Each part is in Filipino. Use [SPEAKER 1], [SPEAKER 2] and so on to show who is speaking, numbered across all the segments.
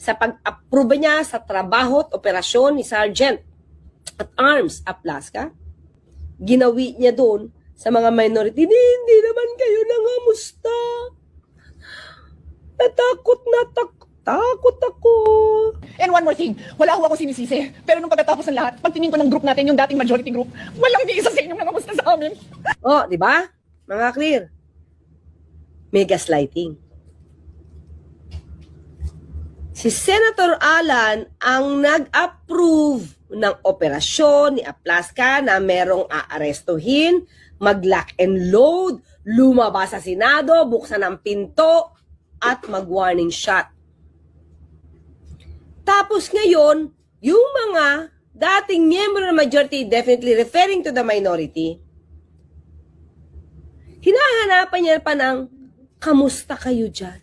[SPEAKER 1] sa pag-aproba niya sa trabaho at operasyon ni Sergeant at Arms Aplaska. Ginawi niya doon sa mga minority, hindi naman kayo nangamusta. Takot ako.
[SPEAKER 2] And one more thing, wala ho ako sinisisi. Pero nung pagkatapos ng lahat, pagtingin ko ng group natin, yung dating majority group, walang di isa sa inyong nangamusta sa amin.
[SPEAKER 1] Oh, di ba? Mga clear. May gaslighting. Si Senator Alan ang nag-approve ng operasyon ni Aplaska na merong aarestuhin, mag-lock and load, lumabas sa Senado, buksan ang pinto, at mag-warning shot. Tapos ngayon, yung mga dating miyembro ng majority, definitely referring to the minority, hinahanapan niya pa ng, kamusta kayo dyan?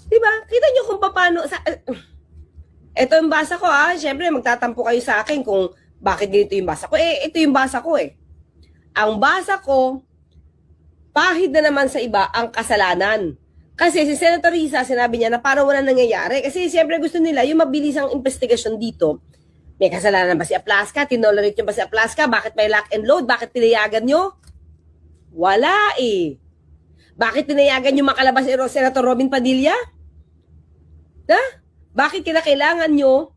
[SPEAKER 1] Diba? Kita niyo kung paano, ito yung basa ko Siyempre, magtatampo kayo sa akin kung bakit ganito yung basa ko. Ito yung basa ko Ang basa ko, pahid na naman sa iba ang kasalanan. Kasi si Senator Risa, sinabi niya na parang wala nangyayari. Kasi siyempre gusto nila yung mabilisang investigasyon dito. May kasalanan ba si Aplaska? Tinolerate nyo ba si Aplaska? Bakit may lock and load? Bakit tinayagan nyo? Wala Bakit tinayagan nyo makalabas si Senator Robin Padilla? Bakit kinakailangan nyo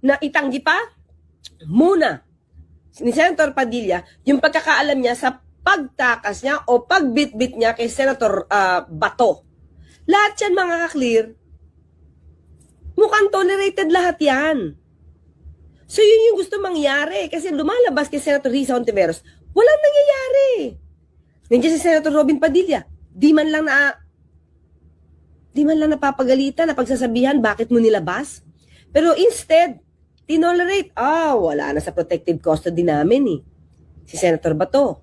[SPEAKER 1] na itanggi pa? Muna, ni Senator Padilla, yung pagkakaalam niya sa pagtakas niya o pagbitbit niya kay Senator Bato. Lahat yan, mga ka-clear. Mukhang tolerated lahat yan. So yun yung gusto mangyari kasi lumalabas kay Senator Risa Hontiveros, walang nangyayari. Nandiyan si Senator Robin Padilla, di man lang napapagalitan na pagsasabihan bakit mo nilabas. Pero instead, tinolerate, wala na sa protective custody namin Si Senator Bato,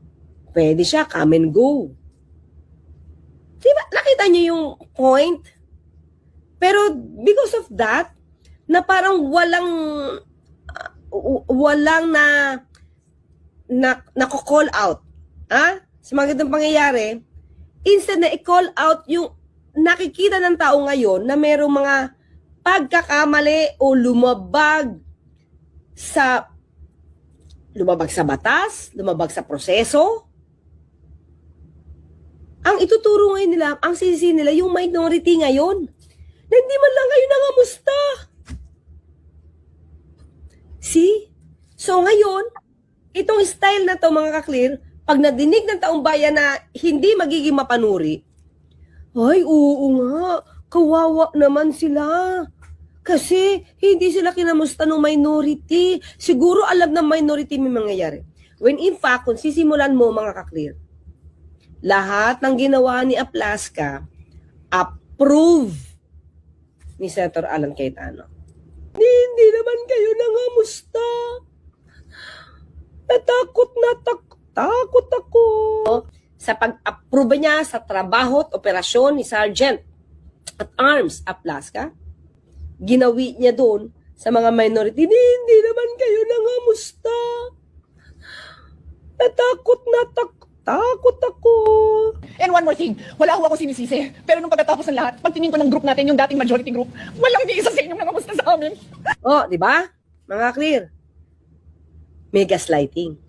[SPEAKER 1] pwede siya, come and go. Diba? Nakita niyo yung point? Pero because of that, na parang walang nako-call out. Sa mga ganitong pangyayari, instead na i-call out yung nakikita ng tao ngayon na merong mga pagkakamali o lumabag sa batas, lumabag sa proseso. Ang ituturo ngayon nila, ang sisi nila, yung minority ngayon, na hindi man lang kayo nangamusta. See? So ngayon, itong style na to mga ka-clear, pag nadinig ng taong bayan na hindi magiging mapanuri, ay, oo nga, kawawa naman sila. Kasi hindi sila kinamusta ng minority. Siguro alam ng minority may mangyayari. When in fact, kung sisimulan mo mga ka-clear, lahat ng ginawa ni Aplaska, approve ni Senator Alan Cayetano. Hindi naman kayo nangamusta. Takot ako. Sa pag-aproba niya sa trabaho at operasyon ni Sergeant at Arms Aplaska, ginawi niya doon sa mga minority, hindi naman kayo nangamusta. Takot ako.
[SPEAKER 2] And one more thing, wala ho ako sinisisi. Pero nung pagkatapos ng lahat, pagtingin ko ng group natin, yung dating majority group, walang di isa sa inyong nangamusta sa amin.
[SPEAKER 1] Oh, di ba? Mga clear. May gaslighting.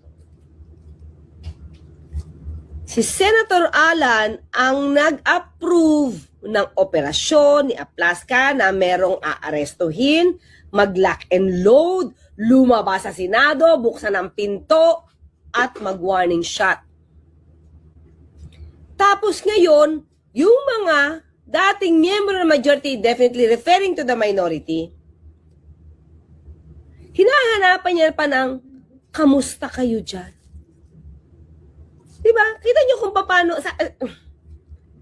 [SPEAKER 1] Si Senator Alan ang nag-approve ng operasyon ni Aplaska na merong aarestuhin, mag-lock and load, lumabas sa Senado, buksan ang pinto, at mag-warning shot. Tapos ngayon, yung mga dating miyembro ng majority, definitely referring to the minority, hinahanapan niya pa ng, kamusta kayo dyan? Diba? Kita niyo kung paano,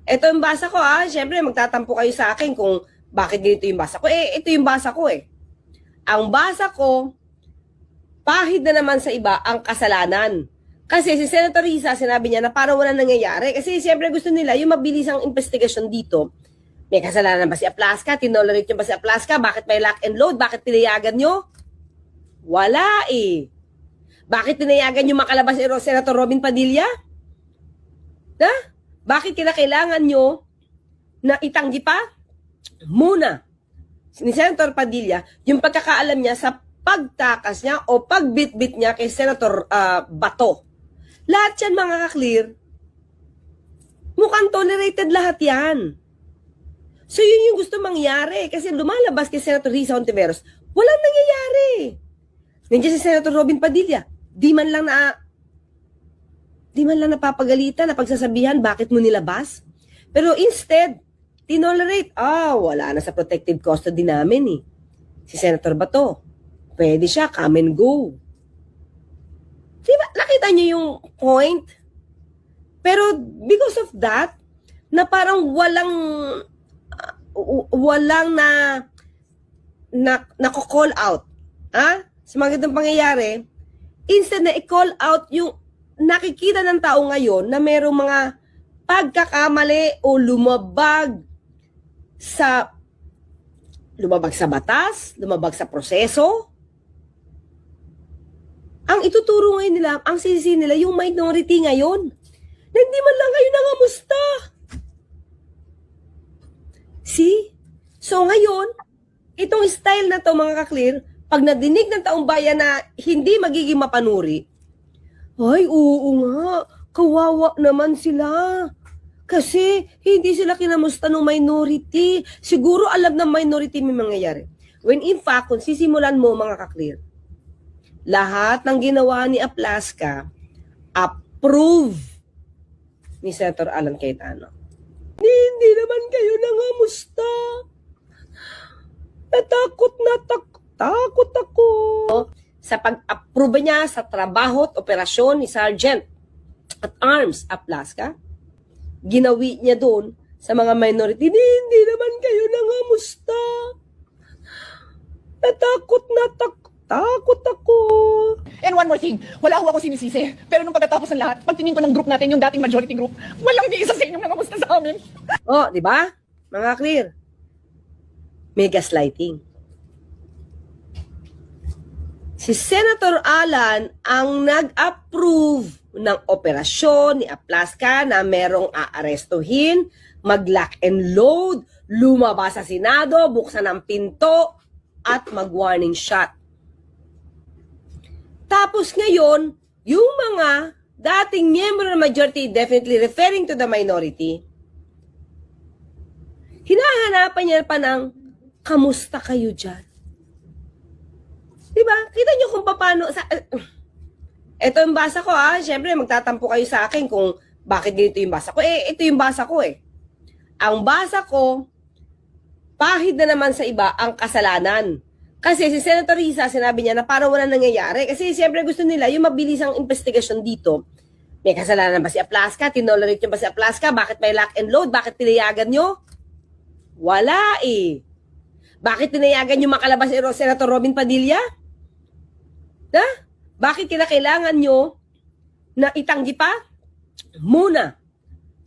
[SPEAKER 1] ito yung basa ko Siyempre, magtatampo kayo sa akin kung bakit ganito yung basa ko. Ito yung basa ko Ang basa ko, pahid na naman sa iba ang kasalanan. Kasi si Senator Risa, sinabi niya na parang wala nangyayari. Kasi siyempre gusto nila yung mabilisang investigasyon dito. May kasalanan ba si Aplaska? Tinolerate nyo ba si Aplaska? Bakit may lock and load? Bakit tinayagan nyo? Wala Bakit tinayagan nyo makalabas si Senator Robin Padilla? Bakit kinakailangan nyo na itanggi pa? Muna, ni Senator Padilla, yung pagkakaalam niya sa pagtakas niya o pagbitbit niya kay Senator Bato. Lahat yan, mga ka-clear, mukhang tolerated lahat yan. So yun yung gusto mangyari kasi lumalabas kay Senator Risa Hontiveros, walang nangyayari. Nandiyan si Senator Robin Padilla, di man lang napapagalitan na pagsasabihan bakit mo nilabas. Pero instead, tinolerate, wala na sa protective custody namin eh. Si Senator Bato, pwede siya, come and go. Diba, nakita niyo yung point? Pero because of that, na parang walang nako-call out. Sa mga ganitong pangyayari, instead na i-call out yung nakikita ng tao ngayon na merong mga pagkakamali o lumabag sa batas, lumabag sa proseso. Ang ituturo ngayon nila, ang sisi nila, yung minority ngayon, na hindi man lang kayo nangamusta. See? So ngayon, itong style na to, mga ka-clear, pag nadinig ng taong bayan na hindi magiging mapanuri, ay, oo nga, kawawa naman sila. Kasi hindi sila kinamusta ng minority. Siguro alam ng minority may mangyayari. When in fact, kung sisimulan mo, mga ka-clear, lahat ng ginawa ni Aplaska, approve ni Senator Alan Cayetano. Hindi naman kayo nangamusta. Takot ako. Sa pag-approve niya sa trabaho at operasyon ni Sergeant at Arms Aplaska, ginawi niya doon sa mga minority, hindi naman kayo nangamusta. Takot ako.
[SPEAKER 2] And one more thing, wala ako sinisisi. Pero nung pagkatapos ng lahat, pagtingin ko ng group natin, yung dating majority group, walang ni isa sa inyong nangamusta sa amin.
[SPEAKER 1] Di ba? Mga clear. May gaslighting. Si Senator Alan ang nag-approve ng operasyon ni Aplaska na merong aarestuhin, mag-lock and load, lumabas sa Senado, buksan ang pinto, at mag-warning shot. Tapos ngayon, yung mga dating miyembro ng majority, definitely referring to the minority, hinahanapan niya pa ng, kamusta kayo dyan? Diba? Kita nyo kung paano, ito yung basa ko Siyempre, magtatampo kayo sa akin kung bakit ganito yung basa ko. Ito yung basa ko Ang basa ko, pahid na naman sa iba ang kasalanan. Kasi si Senator Risa, sinabi niya na parang wala nangyayari. Kasi siyempre gusto nila yung mabilisang investigasyon dito. May kasalanan ba si Aplaska? Tinolerate nyo ba si Aplaska? Bakit may lock and load? Bakit tinayagan nyo? Wala Bakit tinayagan nyo makalabas si Senator Robin Padilla? Bakit kinakailangan nyo na itanggi pa? Muna,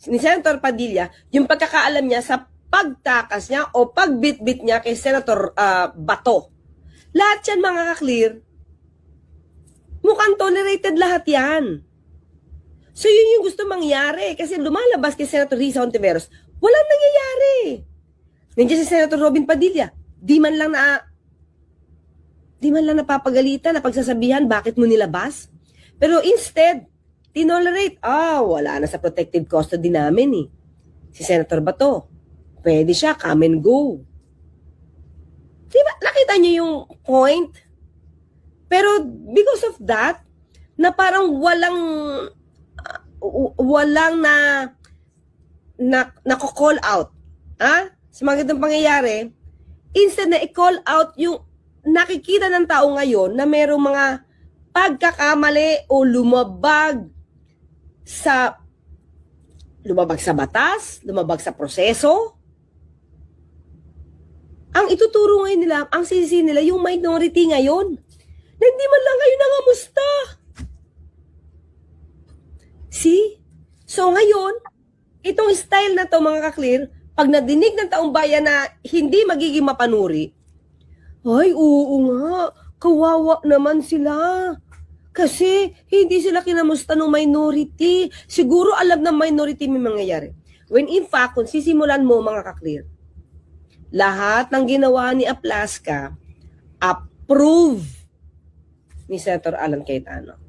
[SPEAKER 1] ni Senator Padilla, yung pagkakaalam niya sa pagtakas niya o pagbitbit niya kay Senator Bato. Lahat yan, mga ka-clear, mukhang tolerated lahat yan. So yun yung gusto mangyari kasi lumalabas kay Senator Risa Hontiveros, walang nangyayari. Nandiyan si Senator Robin Padilla, di man lang napapagalitan na pagsasabihan bakit mo nilabas. Pero instead, tinolerate, wala na sa protective custody namin Si Senator Bato, pwede siya, come and go. Diba, nakita niyo yung point? Pero because of that, na parang walang nako-call out. Sa mga ganitong pangyayari, instead na i-call out yung nakikita ng tao ngayon na merong mga pagkakamali o lumabag sa batas, lumabag sa proseso. Ang ituturo ngayon nila, ang sisi nila, yung minority ngayon, na hindi man lang kayo nangamusta. See? So ngayon, itong style na to, mga ka-clear, pag nadinig ng taong bayan na hindi magiging mapanuri, ay, oo nga, kawawa naman sila. Kasi hindi sila kinamusta ng minority. Siguro alam ng minority may mangyayari. When in fact, kung sisimulan mo, mga ka-clear, lahat ng ginawa ni Aplaska, approve ni Senator Alan Cayetano.